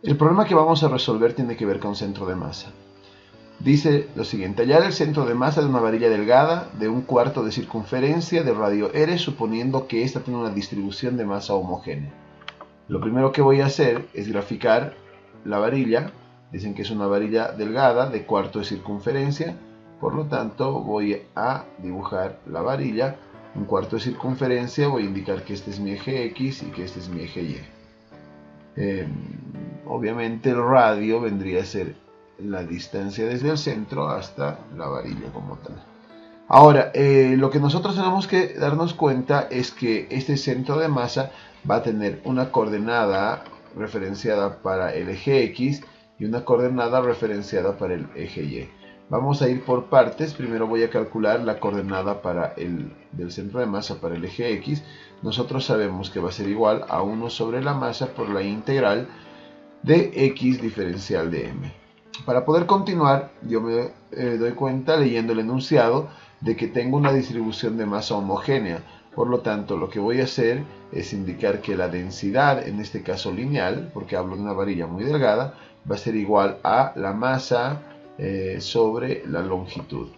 El problema que vamos a resolver tiene que ver con centro de masa. Dice lo siguiente: hallar el centro de masa de una varilla delgada de 1/4 de circunferencia de radio r, suponiendo que ésta tiene una distribución de masa homogénea. Lo primero que voy a hacer es graficar la varilla. Dicen que es una varilla delgada de 1/4 de circunferencia, por lo tanto voy a dibujar la varilla, 1/4 de circunferencia, voy a indicar que este es mi eje X y que este es mi eje Y. Obviamente el radio vendría a ser la distancia desde el centro hasta la varilla como tal. Ahora, lo que nosotros tenemos que darnos cuenta es que este centro de masa va a tener una coordenada referenciada para el eje X y una coordenada referenciada para el eje Y. Vamos a ir por partes. Primero voy a calcular la coordenada del centro de masa para el eje X. Nosotros sabemos que va a ser igual a 1 sobre la masa por la integral de X diferencial de M. Para poder continuar, yo me doy cuenta leyendo el enunciado de que tengo una distribución de masa homogénea. Por lo tanto, lo que voy a hacer es indicar que la densidad, en este caso lineal, porque hablo de una varilla muy delgada, va a ser igual a la masa sobre la longitud.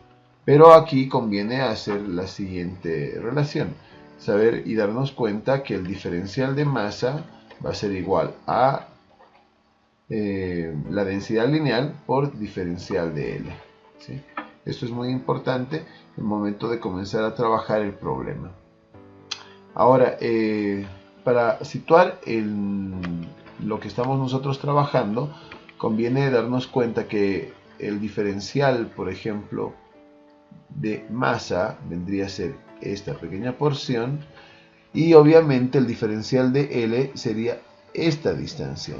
Pero aquí conviene hacer la siguiente relación: saber y darnos cuenta que el diferencial de masa va a ser igual a la densidad lineal por diferencial de L. ¿Sí? Esto es muy importante en el momento de comenzar a trabajar el problema. Ahora, para situar lo que estamos nosotros trabajando, conviene darnos cuenta que el diferencial, por ejemplo, de masa vendría a ser esta pequeña porción, y obviamente el diferencial de L sería esta distancia.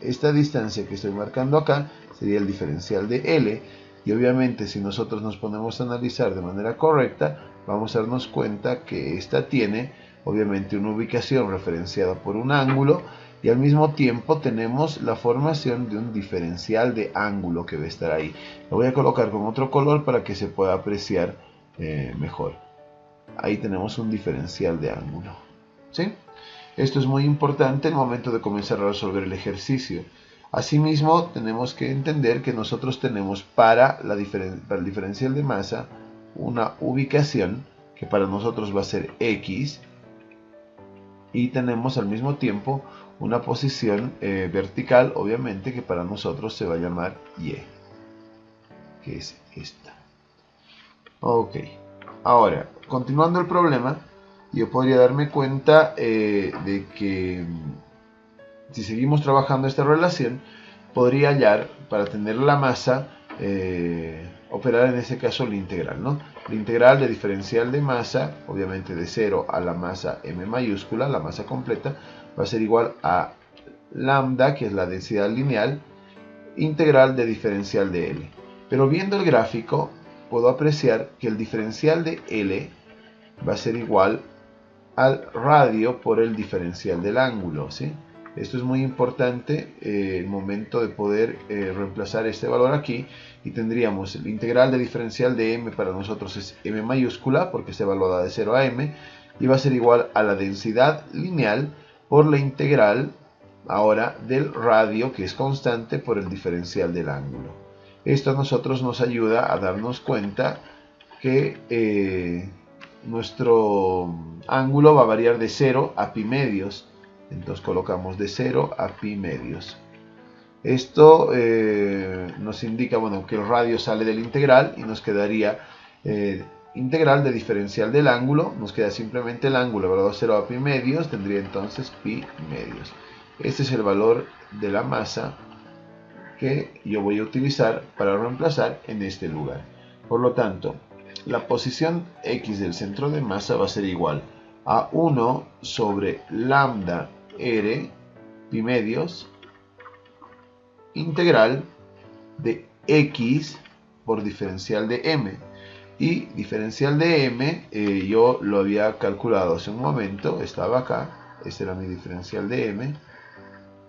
Esta distancia que estoy marcando acá sería el diferencial de L, y obviamente si nosotros nos ponemos a analizar de manera correcta, vamos a darnos cuenta que esta tiene obviamente una ubicación referenciada por un ángulo, y al mismo tiempo tenemos la formación de un diferencial de ángulo que va a estar ahí. Lo voy a colocar con otro color para que se pueda apreciar mejor. Ahí tenemos un diferencial de ángulo. ¿Sí? Esto es muy importante en el momento de comenzar a resolver el ejercicio. Asimismo, tenemos que entender que nosotros tenemos para el diferencial de masa una ubicación que para nosotros va a ser X, y tenemos al mismo tiempo una posición vertical, obviamente, que para nosotros se va a llamar Y, que es esta. Ok, ahora, continuando el problema, yo podría darme cuenta de que si seguimos trabajando esta relación, podría hallar, para tener la masa, operar en este caso la integral, ¿no? La integral de diferencial de masa, obviamente de 0 a la masa m mayúscula, la masa completa, va a ser igual a lambda, que es la densidad lineal, integral de diferencial de L. Pero viendo el gráfico, puedo apreciar que el diferencial de L va a ser igual al radio por el diferencial del ángulo, ¿sí? Esto es muy importante el momento de poder reemplazar este valor aquí, y tendríamos el integral de diferencial de m, para nosotros es m mayúscula porque se evalúa de 0 a m, y va a ser igual a la densidad lineal por la integral ahora del radio, que es constante, por el diferencial del ángulo. Esto a nosotros nos ayuda a darnos cuenta que nuestro ángulo va a variar de 0 a pi medios. Entonces colocamos de 0 a pi medios. Esto nos indica, bueno, que el radio sale del integral, y nos quedaría integral de diferencial del ángulo. Nos queda simplemente el ángulo evaluado a 0 a pi medios, tendría entonces pi medios. Este es el valor de la masa que yo voy a utilizar para reemplazar en este lugar. Por lo tanto, la posición X del centro de masa va a ser igual a 1 sobre lambda r pi medios, integral de X por diferencial de M. Y diferencial de M, yo lo había calculado hace un momento, estaba acá, este era mi diferencial de M.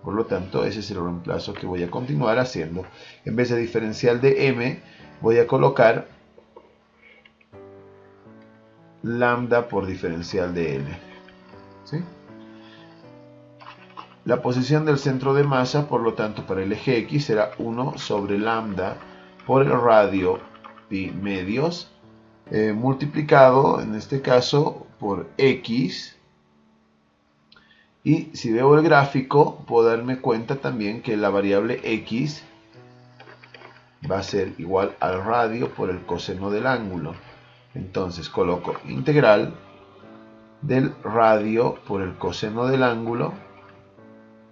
Por lo tanto, ese es el reemplazo que voy a continuar haciendo. En vez de diferencial de M, voy a colocar lambda por diferencial de L. ¿Sí? La posición del centro de masa, por lo tanto, para el eje X será 1 sobre lambda por el radio pi medios, multiplicado, en este caso, por X. Y si veo el gráfico, puedo darme cuenta también que la variable X va a ser igual al radio por el coseno del ángulo. Entonces coloco integral del radio por el coseno del ángulo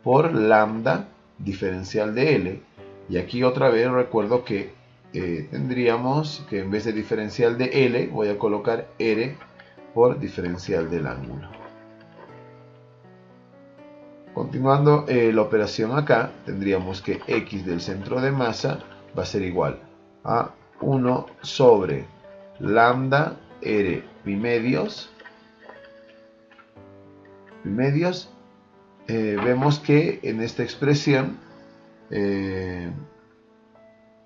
por lambda diferencial de L. Y aquí otra vez recuerdo que tendríamos que en vez de diferencial de L voy a colocar R por diferencial del ángulo. Continuando la operación acá, tendríamos que X del centro de masa va a ser igual a 1 sobre lambda R pi medios. Vemos que en esta expresión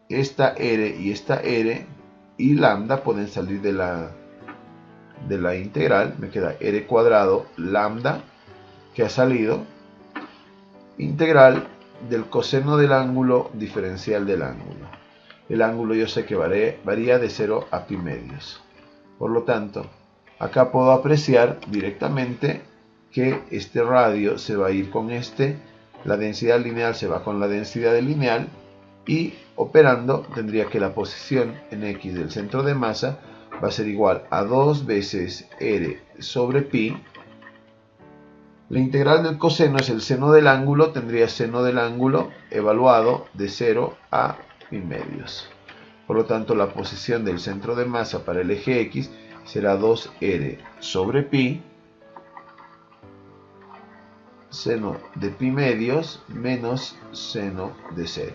esta R y esta R y lambda pueden salir de la integral. Me queda R cuadrado lambda que ha salido, integral del coseno del ángulo diferencial del ángulo. El ángulo yo sé que varía de 0 a pi medios. Por lo tanto, acá puedo apreciar directamente que este radio se va a ir con la densidad lineal se va con la densidad lineal, y operando tendría que la posición en X del centro de masa va a ser igual a 2 veces R sobre pi. La integral del coseno es el seno del ángulo, tendría seno del ángulo evaluado de 0 a pi medios. Por lo tanto, la posición del centro de masa para el eje X será 2R sobre pi, seno de pi medios menos seno de 0.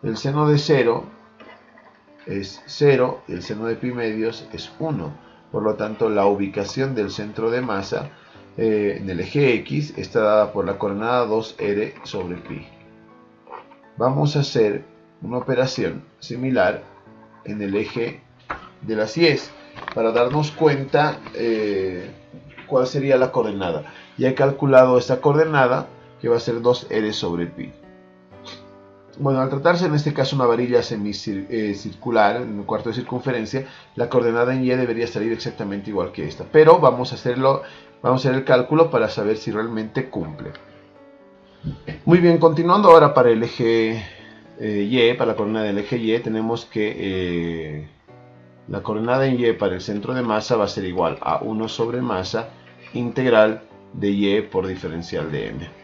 El seno de 0 es 0 y el seno de pi medios es 1. Por lo tanto, la ubicación del centro de masa en el eje X está dada por la coordenada 2R sobre pi. Vamos a hacer una operación similar en el eje de las Y para darnos cuenta cuál sería la coordenada. Ya he calculado esta coordenada, que va a ser 2R sobre pi. Bueno, al tratarse en este caso una varilla semicircular, en un cuarto de circunferencia, la coordenada en Y debería salir exactamente igual que esta. Pero vamos a hacer el cálculo para saber si realmente cumple. Muy bien, continuando ahora para el eje Y, para la coordenada del eje Y, tenemos que la coordenada en Y para el centro de masa va a ser igual a 1 sobre masa integral de Y por diferencial de M.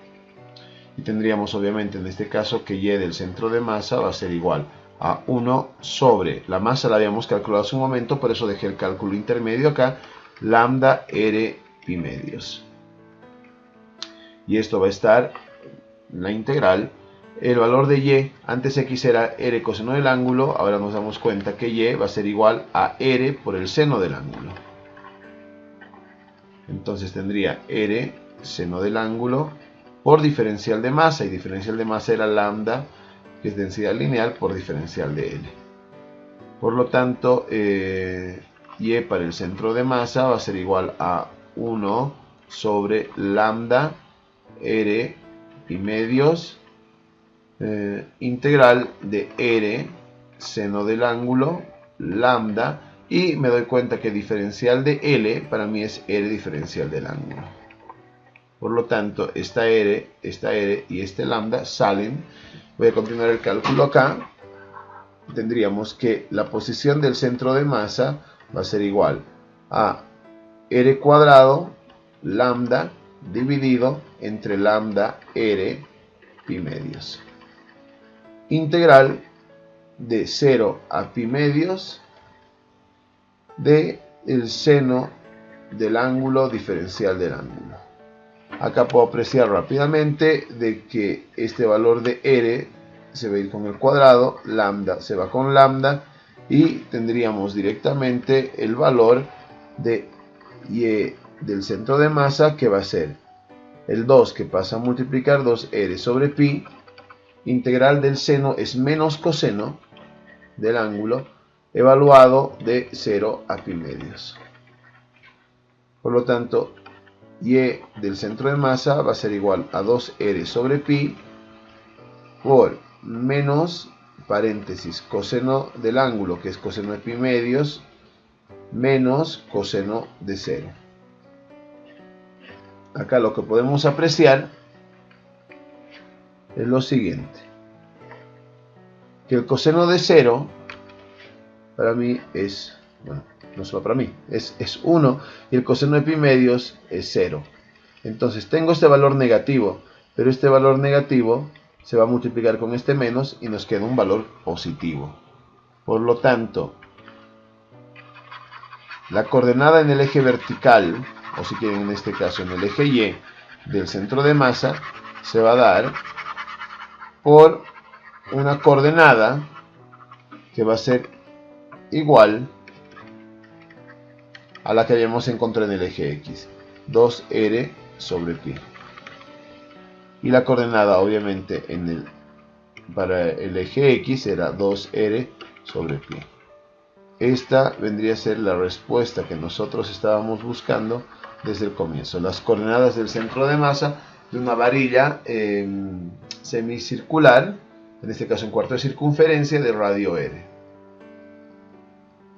Y tendríamos obviamente en este caso que Y del centro de masa va a ser igual a 1 sobre, la masa la habíamos calculado hace un momento, por eso dejé el cálculo intermedio acá, lambda R pi medios. Y esto va a estar en la integral. El valor de Y, antes X era R coseno del ángulo, ahora nos damos cuenta que Y va a ser igual a R por el seno del ángulo. Entonces tendría R seno del ángulo por diferencial de masa, y diferencial de masa era lambda, que es densidad lineal, por diferencial de L. Por lo tanto, Y para el centro de masa va a ser igual a 1 sobre lambda R pi medios, integral de R seno del ángulo, lambda, y me doy cuenta que diferencial de L para mí es R diferencial del ángulo. Por lo tanto, esta R y este lambda salen. Voy a continuar el cálculo acá. Tendríamos que la posición del centro de masa va a ser igual a R cuadrado lambda dividido entre lambda R pi medios. Integral de 0 a pi medios de el seno del ángulo diferencial del ángulo. Acá puedo apreciar rápidamente de que este valor de R se va a ir con el cuadrado, lambda se va con lambda, y tendríamos directamente el valor de Y del centro de masa, que va a ser el 2 que pasa a multiplicar 2R sobre pi, integral del seno es menos coseno del ángulo, evaluado de 0 a pi medios. Por lo tanto, y del centro de masa va a ser igual a 2r sobre pi por menos, paréntesis, coseno del ángulo, que es coseno de pi medios, menos coseno de 0. Acá lo que podemos apreciar es lo siguiente, que el coseno de 0 para mí es, bueno, no solo para mí, es 1 y el coseno de pi medios es 0. Entonces tengo este valor negativo, pero este valor negativo se va a multiplicar con este menos y nos queda un valor positivo. Por lo tanto, la coordenada en el eje vertical, o si quieren en este caso en el eje Y del centro de masa, se va a dar por una coordenada que va a ser igual a la que habíamos encontrado en el eje X, 2r sobre pi. Y la coordenada obviamente para el eje X era 2r sobre pi. Esta vendría a ser la respuesta que nosotros estábamos buscando desde el comienzo. Las coordenadas del centro de masa de una varilla semicircular, en este caso en cuarto de circunferencia, de radio r.